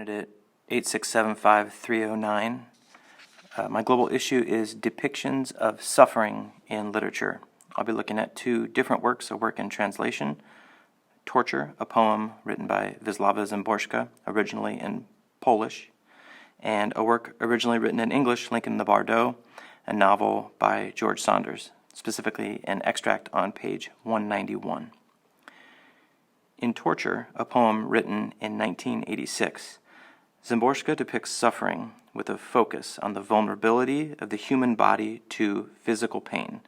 Candidate 8675309. My global issue is depictions of suffering in literature. I'll be looking at two different works, a work in translation, Torture, a poem written by Wisława Szymborska, originally in Polish, and a work originally written in English, Lincoln the Bardot, a novel by George Saunders, specifically an extract on page 191. In Torture, a poem written in 1986, Szymborska depicts suffering with a focus on the vulnerability of the human body to physical pain,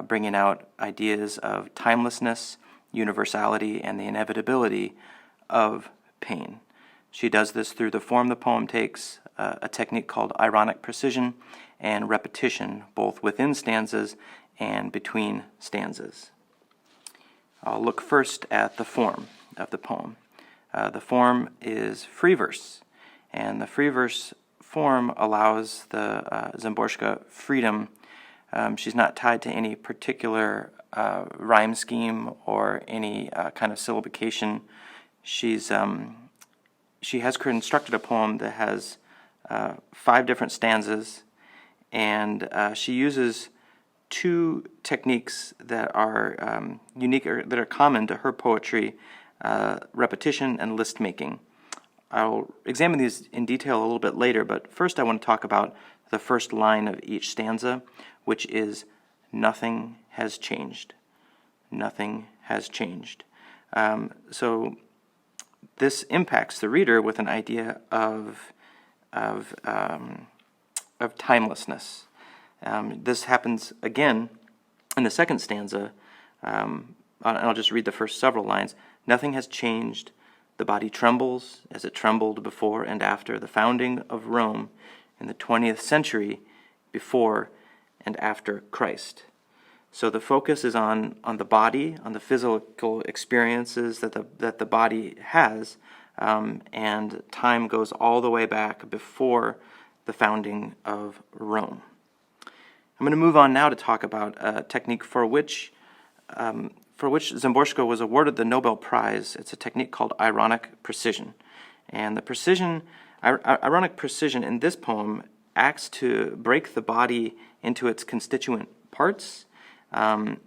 bringing out ideas of timelessness, universality, and the inevitability of pain. She does this through the form the poem takes, a technique called ironic precision and repetition, both within stanzas and between stanzas. I'll look first at the form of the poem. The form is free verse, and the free verse form allows the Szymborska freedom. She's not tied to any particular rhyme scheme or any kind of syllabication. She has constructed a poem that has 5 different stanzas, and she uses 2 techniques that are unique or that are common to her poetry, repetition and list making. I'll examine these in detail a little bit later, but first I want to talk about the first line of each stanza, which is, "Nothing has changed. Nothing has changed." So this impacts the reader with an idea of timelessness. This happens again in the second stanza, and I'll just read the first several lines. "Nothing has changed. The body trembles as it trembled before and after the founding of Rome in the 20th century, before and after Christ." So the focus is on the body, on the physical experiences that the body has, and time goes all the way back before the founding of Rome. I'm going to move on now to talk about a technique for which Szymborska was awarded the Nobel Prize. It's a technique called ironic precision. And the ironic precision in this poem acts to break the body into its constituent parts and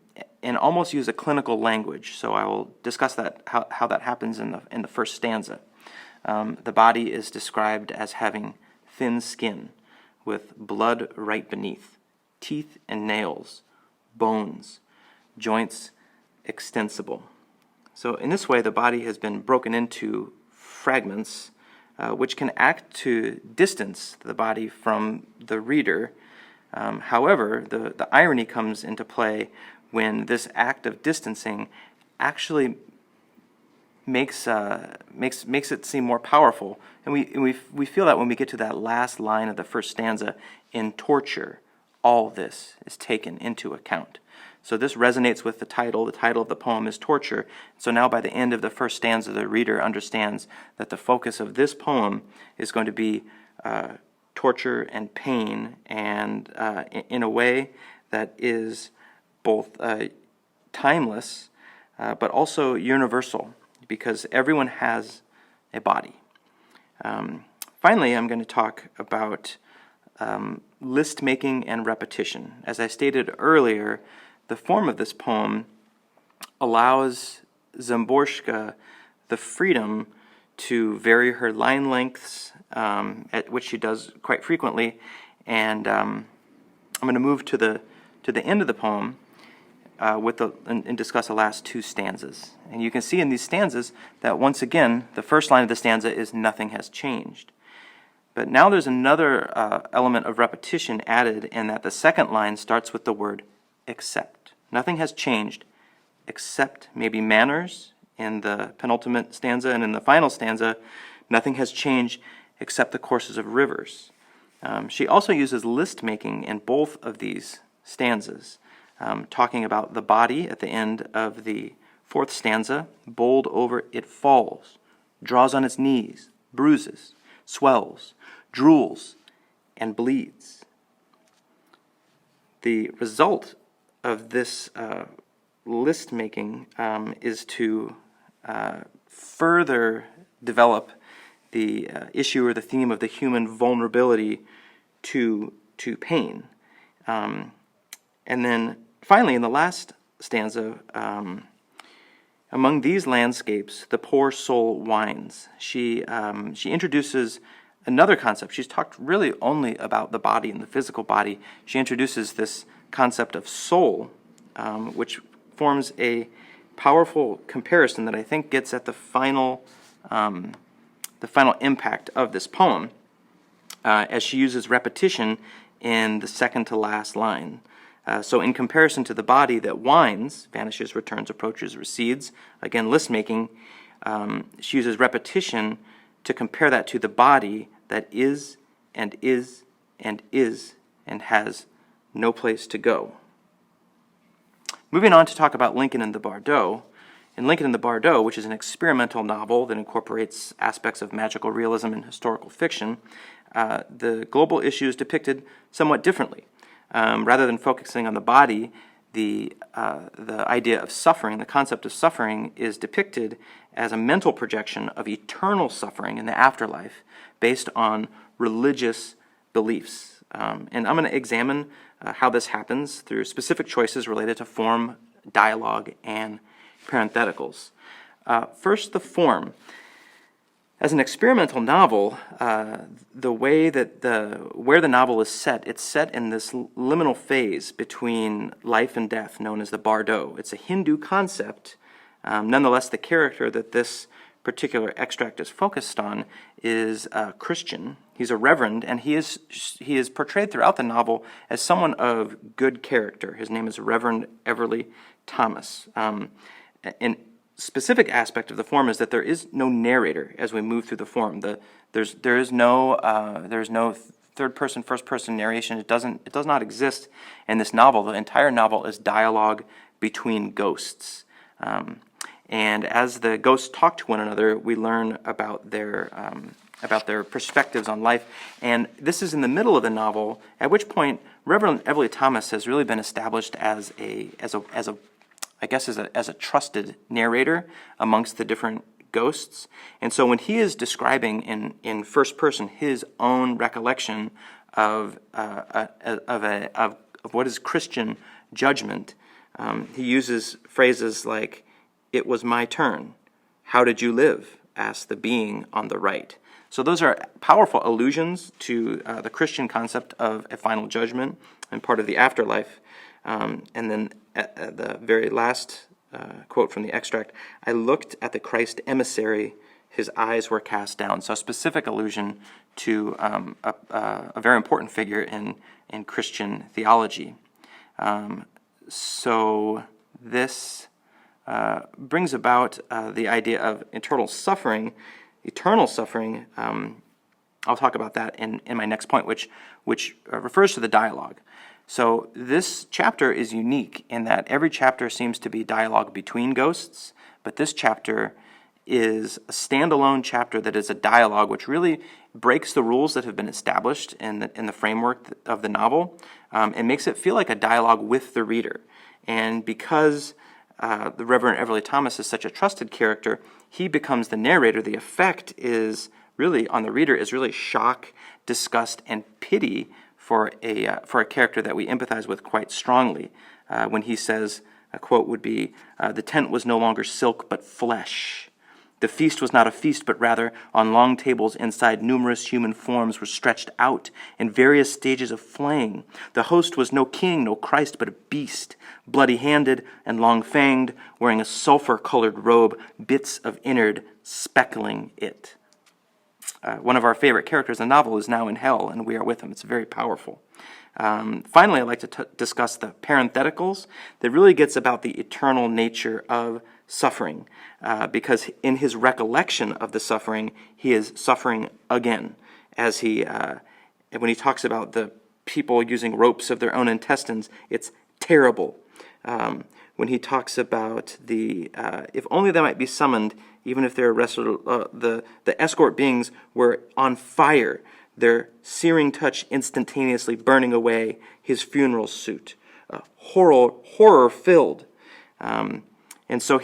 almost use a clinical language. So I will discuss that how that happens in the first stanza. The body is described as having thin skin with blood right beneath, teeth and nails, bones, joints extensible. So in this way, the body has been broken into fragments, which can act to distance the body from the reader. However, the irony comes into play when this act of distancing actually makes it seem more powerful, and we feel that when we get to that last line of the first stanza. In Torture, all this is taken into account. So this resonates with the title. The title of the poem is Torture. So now by the end of the first stanza, the reader understands that the focus of this poem is going to be torture and pain, and in a way that is both timeless but also universal, because everyone has a body. Finally, I'm going to talk about list making and repetition. As I stated earlier, the form of this poem allows Szymborska the freedom to vary her line lengths, at which she does quite frequently, and I'm going to move to the end of the poem and discuss the last 2 stanzas. And you can see in these stanzas that once again the first line of the stanza is "Nothing has changed." But now there's another element of repetition added, in that the second line starts with the word except. Nothing has changed except maybe manners in the penultimate stanza, and in the final stanza, nothing has changed except the courses of rivers. She also uses list making in both of these stanzas, talking about the body at the end of the 4th stanza. Bowled over it falls, draws on its knees, bruises, swells, drools, and bleeds. The result of this list making is to further develop issue or the theme of the human vulnerability to pain. And then finally, in the last stanza, among these landscapes, the poor soul whines. She introduces another concept. She's talked really only about the body and the physical body. She introduces this concept of soul, which forms a powerful comparison that I think gets at the final impact of this poem, as she uses repetition in the second to last line. So in comparison to the body that whines, vanishes, returns, approaches, recedes, again list-making, she uses repetition to compare that to the body that is and is and is and has no place to go. Moving on to talk about Lincoln and the Bardot. In Lincoln and the Bardot, which is an experimental novel that incorporates aspects of magical realism and historical fiction, the global issue is depicted somewhat differently. Rather than focusing on the body, the idea of suffering, the concept of suffering, is depicted as a mental projection of eternal suffering in the afterlife based on religious beliefs. And I'm going to examine how this happens through specific choices related to form, dialogue, and parentheticals. First, the form. As an experimental novel, the way that where the novel is set, it's set in this liminal phase between life and death, known as the Bardot. It's a Hindu concept. Nonetheless, the character that this particular extract is focused on is Christian. He's a reverend, and he is portrayed throughout the novel as someone of good character. His name is Reverend Everly Thomas. An specific aspect of the form is that there is no narrator as we move through the form. There's no third person, first person narration. It does not exist in this novel. The entire novel is dialogue between ghosts. And as the ghosts talk to one another, we learn about their perspectives on life. And this is in the middle of the novel, at which point Reverend Everly Thomas has really been established as a trusted narrator amongst the different ghosts. And so when he is describing in first person his own recollection of what is Christian judgment, he uses phrases like, "It was my turn. How did you live?" asked the being on the right. So those are powerful allusions to the Christian concept of a final judgment and part of the afterlife. And then at the very last quote from the extract, "I looked at the Christ emissary, his eyes were cast down." So a specific allusion to a very important figure in Christian theology. So this brings about the idea of eternal suffering. I'll talk about that in my next point, which refers to the dialogue. So this chapter is unique in that every chapter seems to be dialogue between ghosts, but this chapter is a standalone chapter that is a dialogue which really breaks the rules that have been established in the framework of the novel, and makes it feel like a dialogue with the reader. And because the Reverend Everly Thomas is such a trusted character, he becomes the narrator. The effect is really on the reader is really shock, disgust, and pity for a character that we empathize with quite strongly. When he says, a quote would be, "The tent was no longer silk but flesh. The feast was not a feast, but rather on long tables inside numerous human forms were stretched out in various stages of flaying. The host was no king, no Christ, but a beast, bloody-handed and long-fanged, wearing a sulfur-colored robe, bits of innard speckling it." One of our favorite characters in the novel is now in hell, and we are with him. It's very powerful. Finally, I'd like to discuss the parentheticals that really gets about the eternal nature of suffering, because in his recollection of the suffering, he is suffering again, as when he talks about the people using ropes of their own intestines, it's terrible. When he talks about if only they might be summoned, even if they're arrested, the escort beings were on fire, their searing touch instantaneously burning away his funeral suit. Horror-filled. And so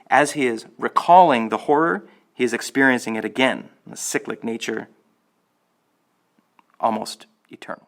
as he is recalling the horror, he is experiencing it again, the cyclic nature, almost eternal.